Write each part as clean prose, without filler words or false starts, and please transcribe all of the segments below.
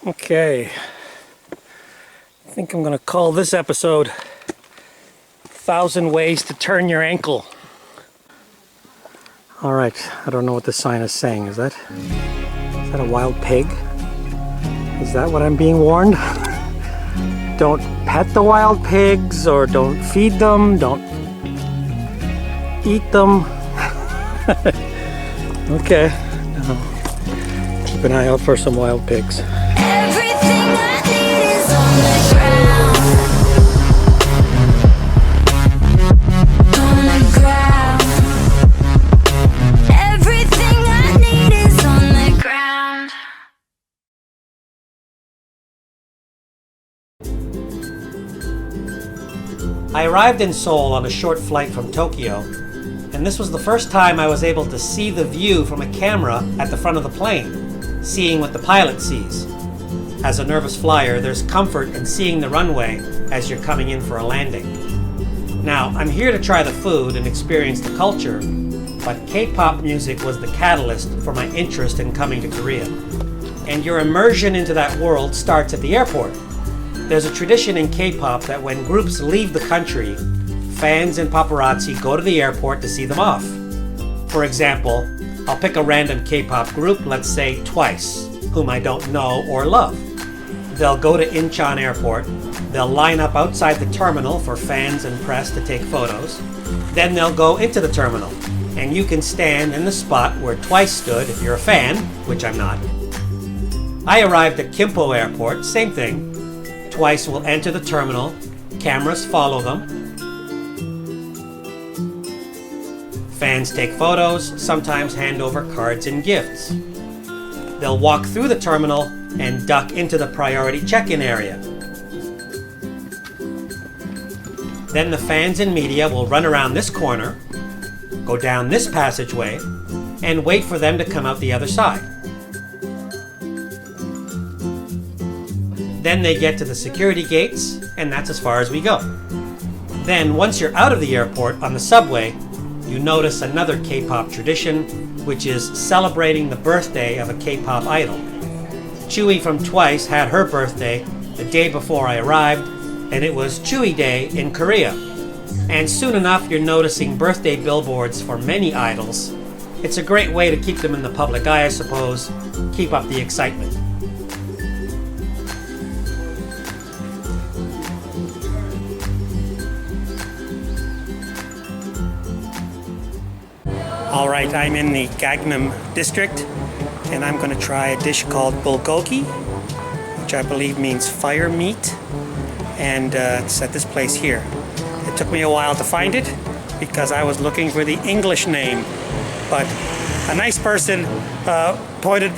Okay, I think I'm gonna call this episode 1,000 Ways to Turn Your Ankle. All right, I don't know what the sign is saying. Is that a wild pig? Is that what I'm being warned? Don't pet the wild pigs, or don't feed them, don't eat them. Okay, now keep an eye out for some wild pigs. I arrived in Seoul on a short flight from Tokyo, and this was the first time I was able to see the view from a camera at the front of the plane, seeing what the pilot sees. As a nervous flyer, there's comfort in seeing the runway as you're coming in for a landing. Now, I'm here to try the food and experience the culture, but K-pop music was the catalyst for my interest in coming to Korea. And your immersion into that world starts at the airport. There's a tradition in K-pop that when groups leave the country, fans and paparazzi go to the airport to see them off. For example, I'll pick a random K-pop group, let's say Twice, whom I don't know or love. They'll go to Incheon airport, they'll line up outside the terminal for fans and press to take photos, then they'll go into the terminal, and you can stand in the spot where Twice stood if you're a fan, which I'm not. I arrived at Gimpo airport, same thing. Twice will enter the terminal, cameras follow them. Fans take photos, sometimes hand over cards and gifts. They'll walk through the terminal and duck into the priority check-in area. Then the fans and media will run around this corner, go down this passageway, and wait for them to come out the other side. Then they get to the security gates, and that's as far as we go. Then, once you're out of the airport on the subway, you notice another K-pop tradition, which is celebrating the birthday of a K-pop idol. Chewie from Twice had her birthday the day before I arrived, and it was Chewie Day in Korea. And soon enough, you're noticing birthday billboards for many idols. It's a great way to keep them in the public eye, I suppose, keep up the excitement. All right, I'm in the Gangnam district, and I'm going to try a dish called bulgogi, which I believe means fire meat, and it's at this place here. It took me a while to find it because I was looking for the English name, but a nice person pointed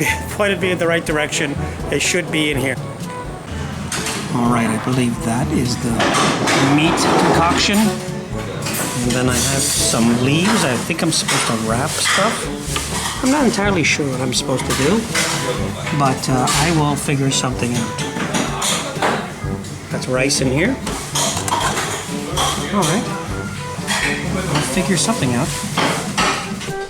me in the right direction. It should be in here. All right, I believe that is the meat concoction. And then I have some leaves. I think I'm supposed to wrap stuff. I'm not entirely sure what I'm supposed to do, but I will figure something out. That's rice in here. All right. I'll figure something out.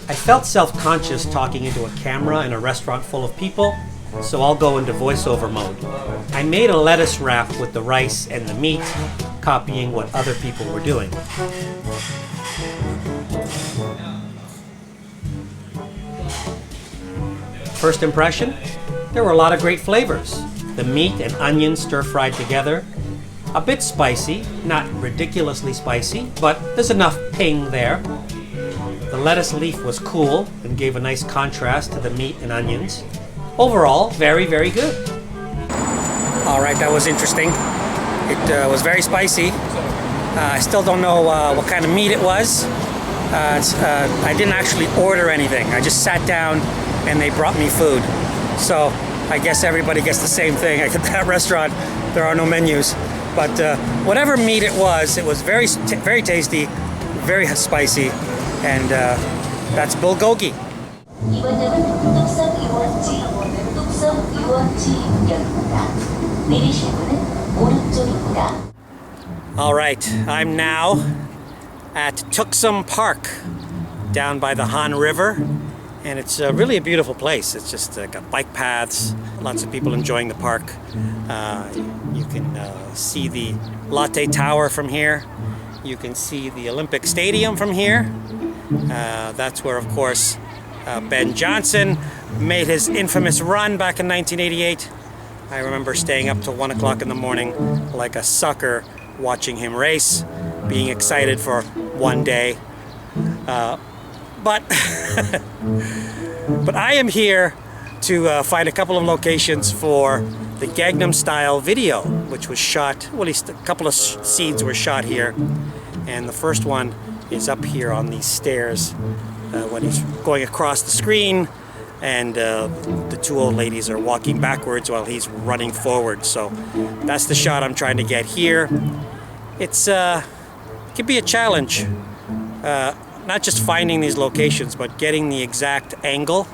I felt self-conscious talking into a camera in a restaurant full of people, so I'll go into voiceover mode. I made a lettuce wrap with the rice and the meat, copying what other people were doing. First impression? There were a lot of great flavors. The meat and onions stir-fried together. A bit spicy, not ridiculously spicy, but there's enough ping there. The lettuce leaf was cool and gave a nice contrast to the meat and onions. Overall, very, very good. All right, that was interesting. It was very spicy. I still don't know what kind of meat it was. I didn't actually order anything. I just sat down and they brought me food. So I guess everybody gets the same thing. At that restaurant, there are no menus. But whatever meat it was very, very tasty, very spicy, and that's bulgogi. All right, I'm now at Ttukseom Park, down by the Han River, And it's really a beautiful place. It's just got bike paths, lots of people enjoying the park. You can see the Latte Tower from here. You can see the Olympic Stadium from here. That's where, of course, Ben Johnson made his infamous run back in 1988. I remember staying up till 1 o'clock in the morning like a sucker watching him race, being excited for one day. But I am here to find a couple of locations for the Gangnam Style video, which was shot, well, at least a couple of scenes were shot here. And the first one is up here on these stairs when he's going across the screen, and the two old ladies are walking backwards while he's running forward. So that's the shot I'm trying to get here. It can be a challenge. Not just finding these locations, but getting the exact angle.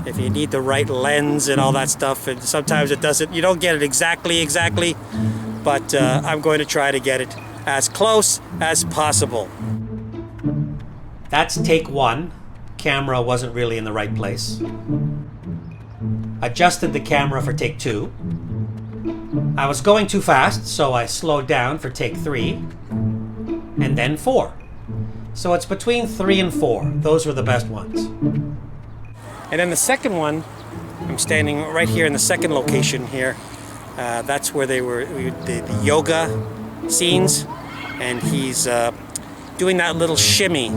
If you need the right lens and all that stuff, and sometimes it doesn't, you don't get it exactly, but I'm going to try to get it as close as possible. That's take one. Camera wasn't really in the right place. Adjusted the camera for take two. I was going too fast, so I slowed down for take three, and then four. So it's between 3 and 4. Those were the best ones. And then the second one, I'm standing right here in the second location here. That's where they were, the yoga scenes. And he's doing that little shimmy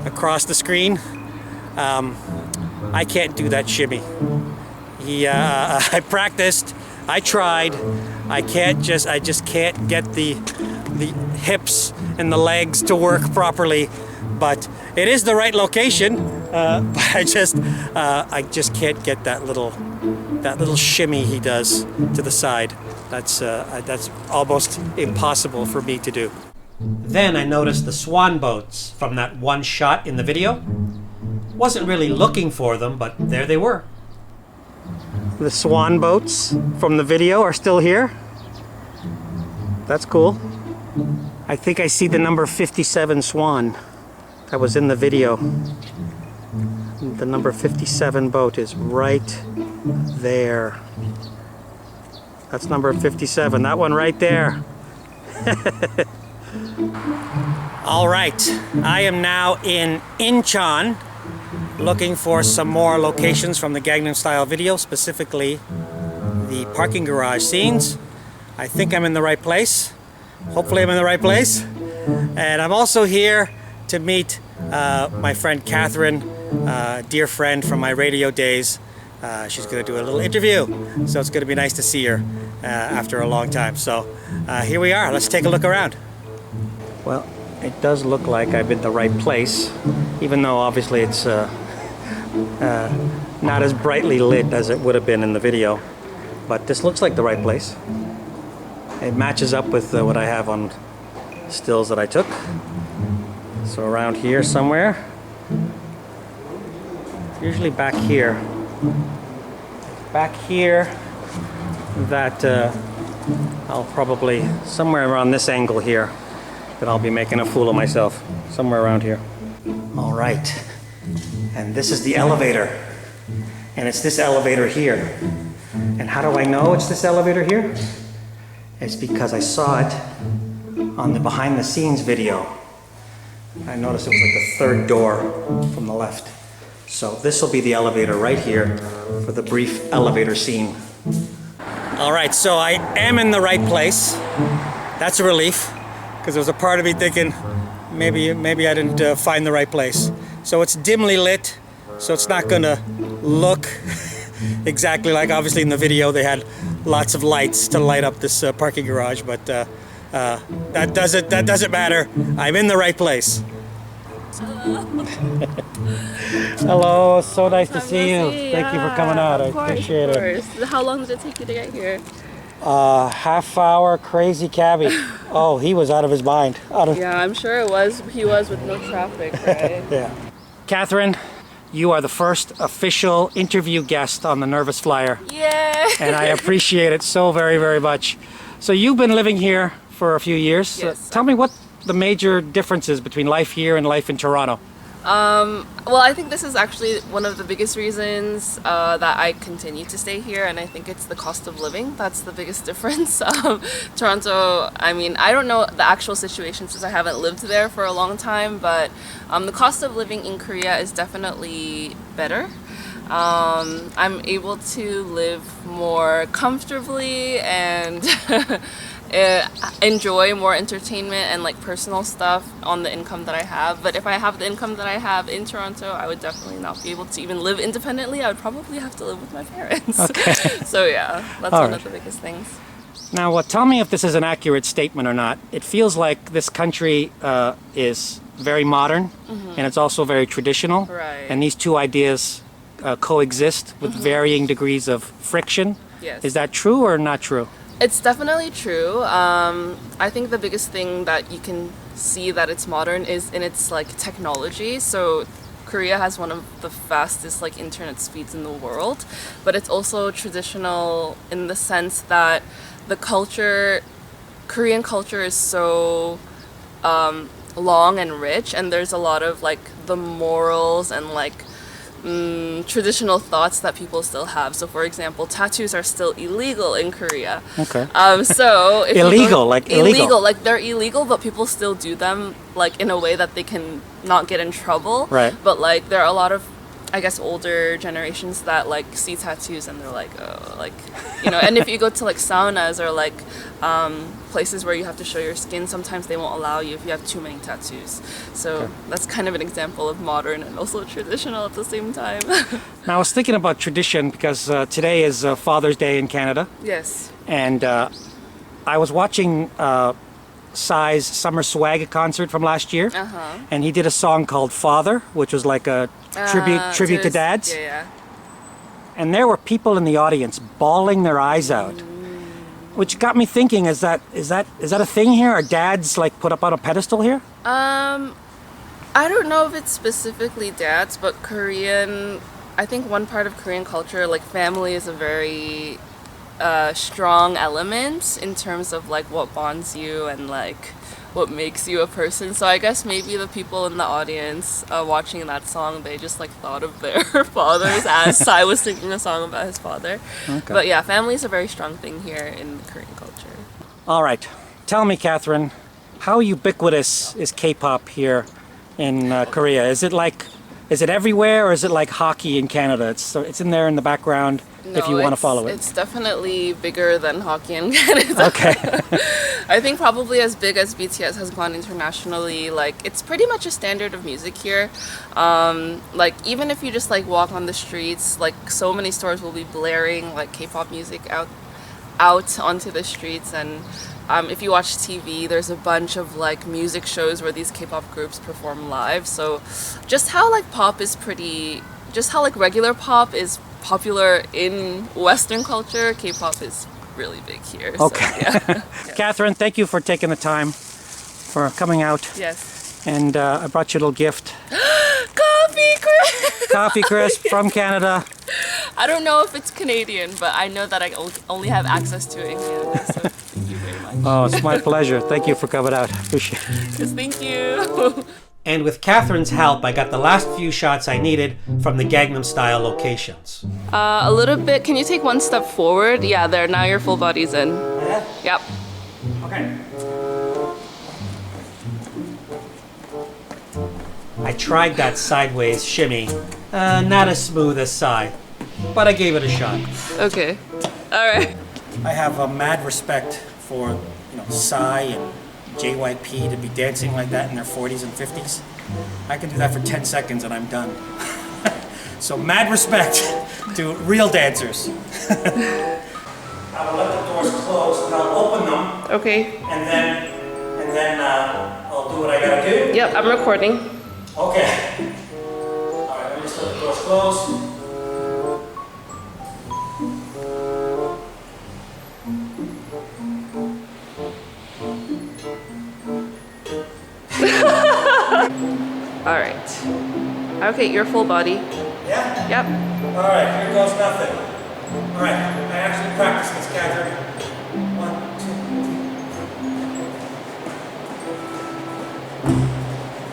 across the screen. I can't do that shimmy. I practiced, I tried. I just can't get the hips and the legs to work properly, but it is the right location. But I just can't get that little shimmy he does to the side. That's almost impossible for me to do. Then I noticed the swan boats from that one shot in the video. Wasn't really looking for them, but there they were. The swan boats from the video are still here. That's cool. I think I see the number 57 swan that was in the video. The number 57 boat is right there. That's number 57, that one right there. All right, I am now in Incheon, looking for some more locations from the Gangnam Style video, specifically the parking garage scenes. I think I'm in the right place. Hopefully I'm in the right place. And I'm also here to meet my friend Katherine, dear friend from my radio days. She's going to do a little interview, so it's going to be nice to see her after a long time. So here we are. Let's take a look around. Well, it does look like I'm in the right place, even though obviously it's not as brightly lit as it would have been in the video. But this looks like the right place. It matches up with what I have on stills that I took. So around here somewhere. Usually back here. Back here, that I'll probably, somewhere around this angle here, that I'll be making a fool of myself. Somewhere around here. All right. And this is the elevator. And it's this elevator here. And how do I know it's this elevator here? It's because I saw it on the behind the scenes video. I noticed it was like the third door from the left. So this will be the elevator right here for the brief elevator scene. All right, so I am in the right place. That's a relief, because there was a part of me thinking maybe I didn't find the right place. So it's dimly lit, so it's not gonna look exactly like, obviously in the video they had lots of lights to light up this parking garage, but that doesn't matter. I'm in the right place. Hello, so nice to see you. Thank you for coming out. I appreciate it. How long did it take you to get here? Half hour, crazy cabbie. Oh, he was out of his mind. Yeah, I'm sure it was. He was with no traffic, right? Yeah. Katherine, you are the first official interview guest on the Nervous Flyer. Yeah. And I appreciate it so very, very much. So you've been living here for a few years. Yes. Tell me what the major differences between life here and life in Toronto. Well, I think this is actually one of the biggest reasons that I continue to stay here, and I think it's the cost of living. That's the biggest difference. Toronto, I mean, I don't know the actual situation since I haven't lived there for a long time, but the cost of living in Korea is definitely better. I'm able to live more comfortably and enjoy more entertainment and like personal stuff on the income that I have. But if I have the income that I have in Toronto, I would definitely not be able to even live independently. I would probably have to live with my parents. Okay. So yeah, that's All one right. of the biggest things. Now, tell me if this is an accurate statement or not. It feels like this country is very modern, and it's also very traditional. Right. And these two ideas coexist with varying degrees of friction. Yes. Is that true or not true? It's definitely true. I think the biggest thing that you can see that it's modern is in its like technology. So Korea has one of the fastest like internet speeds in the world, but it's also traditional in the sense that the culture, Korean culture is so long and rich, and there's a lot of like the morals and like traditional thoughts that people still have. So, for example, tattoos are still illegal in Korea. Okay. So if you go- Illegal, like illegal. like they're illegal, but people still do them like in a way that they can not get in trouble. Right. But like there are a lot of, I guess, older generations that like see tattoos and they're like, oh, like, you know. And if you go to like saunas or like places where you have to show your skin, sometimes they won't allow you if you have too many tattoos. So that's kind of an example of modern and also traditional at the same time. Now, I was thinking about tradition because today is Father's Day in Canada, Yes. and I was watching Psy's Summer Swag concert from last year, and he did a song called "Father," which was like a tribute to dads. Yeah, yeah. And there were people in the audience bawling their eyes out, which got me thinking: is that a thing here? Are dads like put up on a pedestal here? I don't know if it's specifically dads, but Korean, I think one part of Korean culture, like family is a very strong element in terms of like what bonds you and like what makes you a person. So I guess maybe the people in the audience watching that song, they just like thought of their fathers as Psy was singing a song about his father. Okay. But yeah, family is a very strong thing here in Korean culture. All right, tell me, Catherine, how ubiquitous is K-pop here in Korea? Is it everywhere, or is it like hockey in Canada? It's in there in the background if you want to follow it. It's definitely bigger than hockey in Canada. Okay. I think probably as big as BTS has gone internationally. Like it's pretty much a standard of music here. Like even if you just like walk on the streets, like so many stores will be blaring like K-pop music out onto the streets. And if you watch TV, there's a bunch of like music shows where these K-pop groups perform live. So just how like regular pop is popular in Western culture, K-pop is really big here. Okay. So, yeah. Catherine, thank you for taking the time for coming out. Yes. And I brought you a little gift. Coffee crisp! Coffee crisp from Canada. I don't know if it's Canadian, but I know that I only have access to it in Canada, so thank you very much. Oh, it's my pleasure. Thank you for coming out. Appreciate it. Yes, thank you. And with Catherine's help, I got the last few shots I needed from the Gangnam Style locations. A little bit, can you take one step forward? Yeah, there, now your full body's in. Yeah? Yep. Okay. I tried that sideways shimmy. Not as smooth as Psy, but I gave it a shot. Okay. All right. I have a mad respect for, Psy and JYP to be dancing like that in their 40s and 50s. I can do that for 10 seconds and I'm done. So mad respect to real dancers. I will let the doors close and I'll open them. Okay. And then I'll do what I gotta do. Yep, I'm recording. Okay. All right, let me just let the doors close. All right. Okay, your full body. Yeah? Yep. All right, here goes nothing. All right, I actually practiced this, Katherine. 1, 2,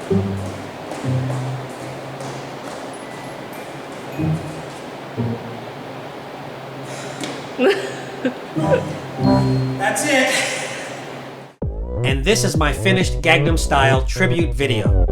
3. That's it. And this is my finished Gangnam Style tribute video.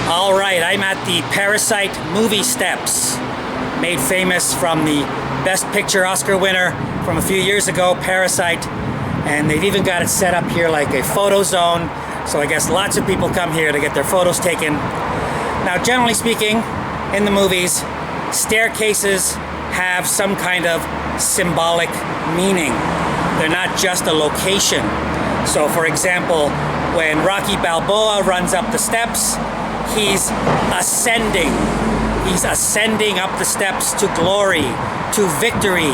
Alright, I'm at the Parasite movie steps, made famous from the Best Picture Oscar winner from a few years ago, Parasite, and they've even got it set up here like a photo zone, so I guess lots of people come here to get their photos taken. Now, generally speaking, in the movies, staircases have some kind of symbolic meaning. They're not just a location. So, for example, when Rocky Balboa runs up the steps, he's ascending. He's ascending up the steps to glory, to victory.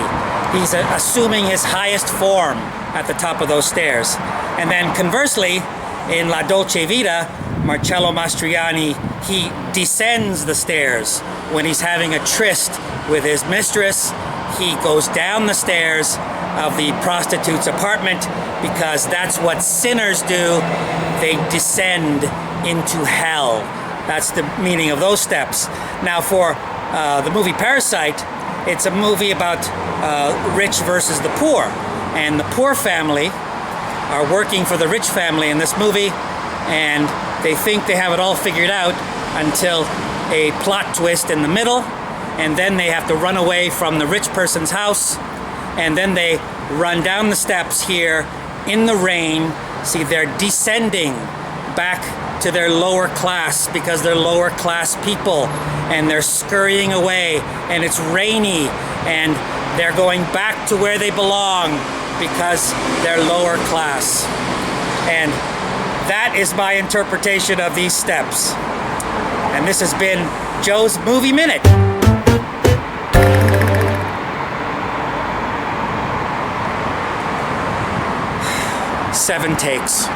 He's assuming his highest form at the top of those stairs. And then conversely, in La Dolce Vita, Marcello Mastroianni, he descends the stairs when he's having a tryst with his mistress. He goes down the stairs of the prostitute's apartment because that's what sinners do. They descend into hell. That's the meaning of those steps. Now for the movie Parasite, it's a movie about rich versus the poor. And the poor family are working for the rich family in this movie, and they think they have it all figured out until a plot twist in the middle, and then they have to run away from the rich person's house, and then they run down the steps here in the rain. See, they're descending back to their lower class because they're lower class people, and they're scurrying away, and it's rainy, and they're going back to where they belong because they're lower class. And that is my interpretation of these steps. And this has been Joe's Movie Minute. Seven takes.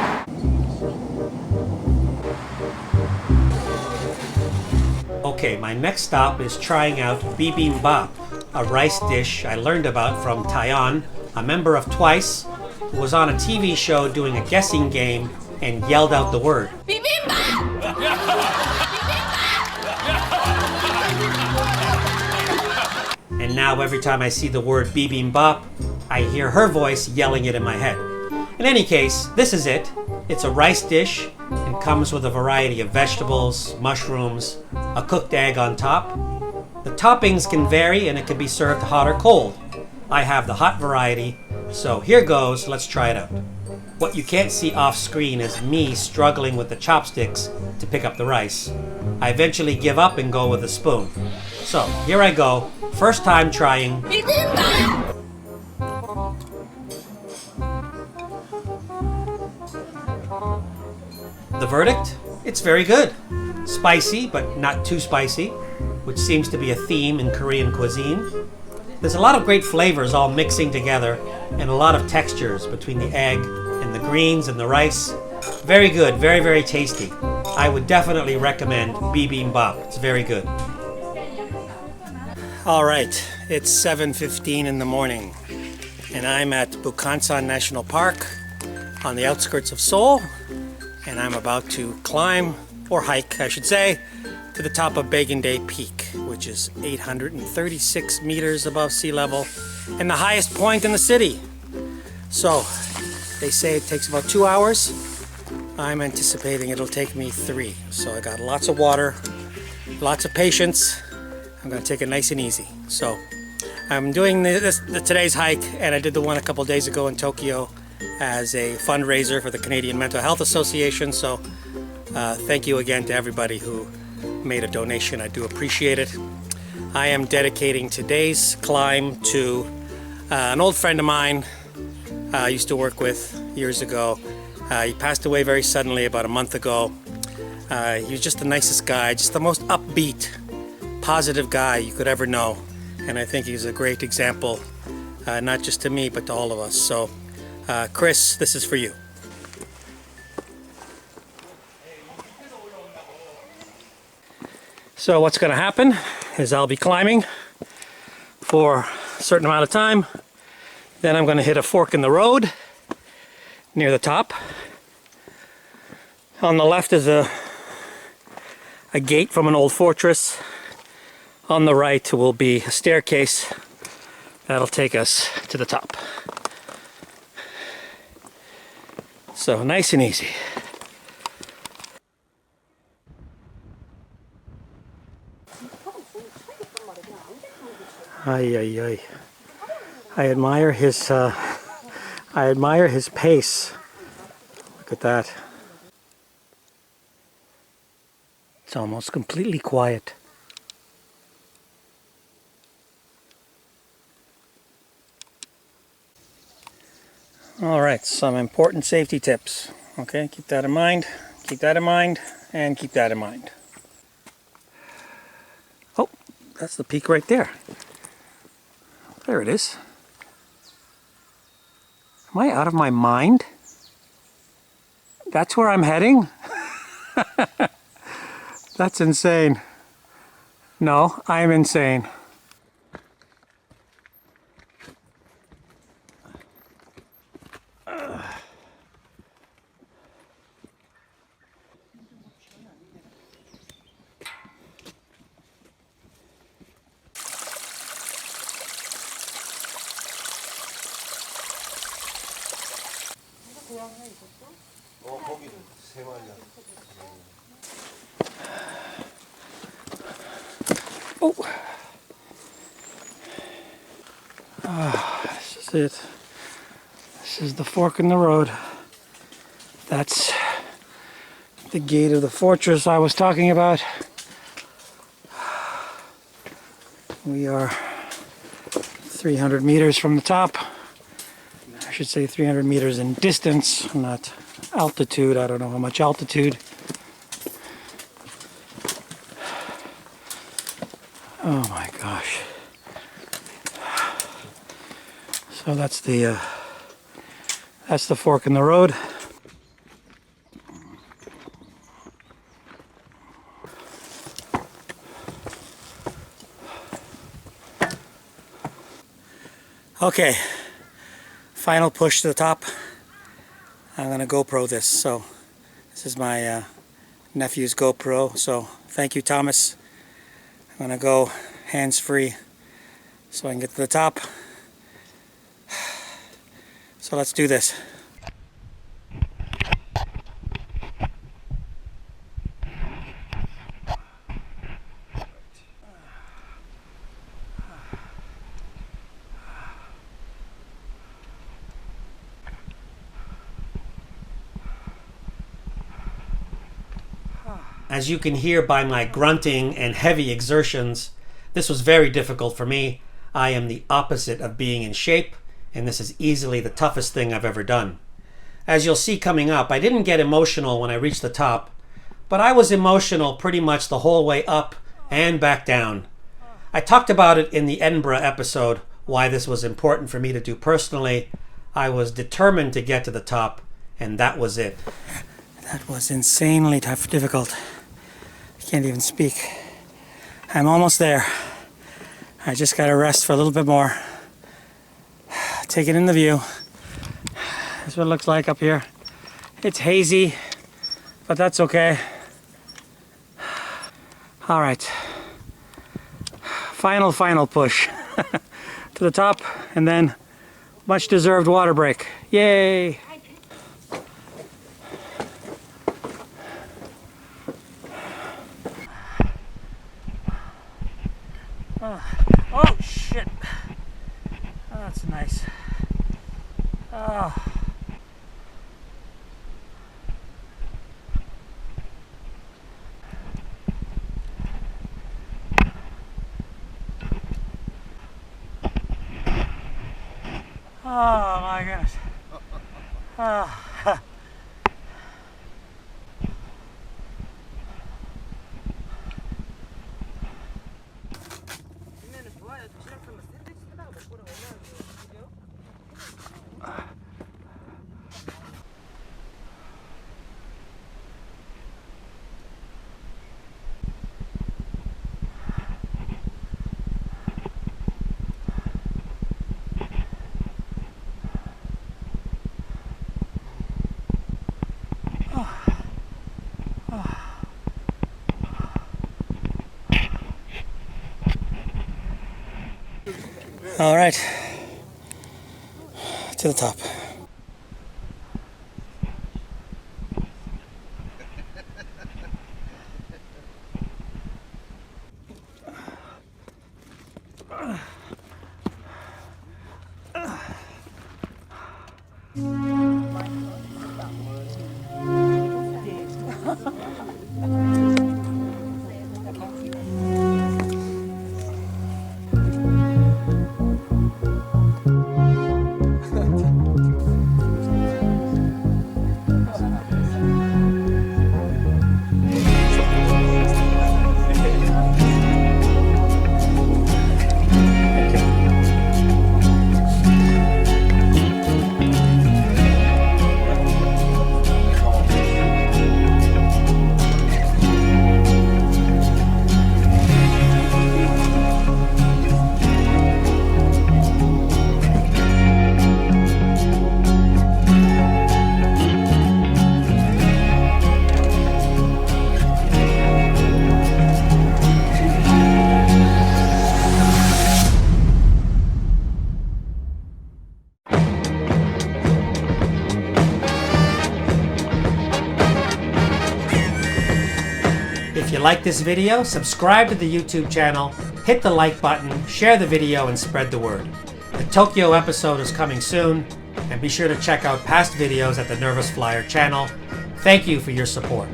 Okay, my next stop is trying out bibimbap, a rice dish I learned about from Dahyun, a member of Twice, who was on a TV show doing a guessing game and yelled out the word bibimbap! And now every time I see the word bibimbap, I hear her voice yelling it in my head. In any case, this is it. It's a rice dish and comes with a variety of vegetables, mushrooms, a cooked egg on top. The toppings can vary and it can be served hot or cold. I have the hot variety, so here goes, let's try it out. What you can't see off screen is me struggling with the chopsticks to pick up the rice. I eventually give up and go with a spoon. So, here I go, first time trying bibimbap! The verdict? It's very good. Spicy, but not too spicy, which seems to be a theme in Korean cuisine. There's a lot of great flavors all mixing together and a lot of textures between the egg and the greens and the rice. Very good, very, very tasty. I would definitely recommend bibimbap. It's very good. All right, it's 7:15 in the morning and I'm at Bukhansan National Park on the outskirts of Seoul, and I'm about to climb, or hike I should say, to the top of Baegundae Peak, which is 836 meters above sea level and the highest point in the city. So, they say it takes about 2 hours. I'm anticipating it'll take me 3. So I got lots of water, lots of patience. I'm gonna take it nice and easy. So, I'm doing today's hike, and I did the one a couple days ago in Tokyo as a fundraiser for the Canadian Mental Health Association. So, thank you again to everybody who made a donation. I do appreciate it. I am dedicating today's climb to an old friend of mine I used to work with years ago. He passed away very suddenly about a month ago. He was just the nicest guy, just the most upbeat, positive guy you could ever know. And I think he's a great example, not just to me, but to all of us. So, Chris, this is for you. So what's going to happen is I'll be climbing for a certain amount of time. Then I'm going to hit a fork in the road near the top. On the left is a gate from an old fortress. On the right will be a staircase that'll take us to the top. So nice and easy. Ay, ay, ay. I admire his pace. Look at that. It's almost completely quiet. All right, some important safety tips. Okay, keep that in mind, keep that in mind, and keep that in mind. Oh, that's the peak right there. There it is. Am I out of my mind? That's where I'm heading? That's insane. No, I'm insane. Oh. This is it. This is the fork in the road. That's the gate of the fortress I was talking about. We are 300 meters from the top. I should say 300 meters in distance, not altitude. I don't know how much altitude. Oh my gosh. So that's the fork in the road. Okay, final push to the top. I'm gonna GoPro this. So this is my nephew's GoPro. So thank you, Thomas. I'm gonna go hands-free so I can get to the top. So let's do this. As you can hear by my grunting and heavy exertions, this was very difficult for me. I am the opposite of being in shape, and this is easily the toughest thing I've ever done. As you'll see coming up, I didn't get emotional when I reached the top, but I was emotional pretty much the whole way up and back down. I talked about it in the Edinburgh episode, why this was important for me to do personally. I was determined to get to the top, and that was it. That was insanely tough, difficult. I can't even speak. I'm almost there. I just gotta rest for a little bit more. Take it in the view. This is what it looks like up here. It's hazy, but that's okay. All right. Final push to the top, and then much deserved water break. Yay! Oh shit! Oh, that's nice. Oh. Oh my goodness. Oh. All right, to the top. If you like this video, subscribe to the YouTube channel, hit the like button, share the video, and spread the word. The Tokyo episode is coming soon, and be sure to check out past videos at the Nervous Flyer channel. Thank you for your support.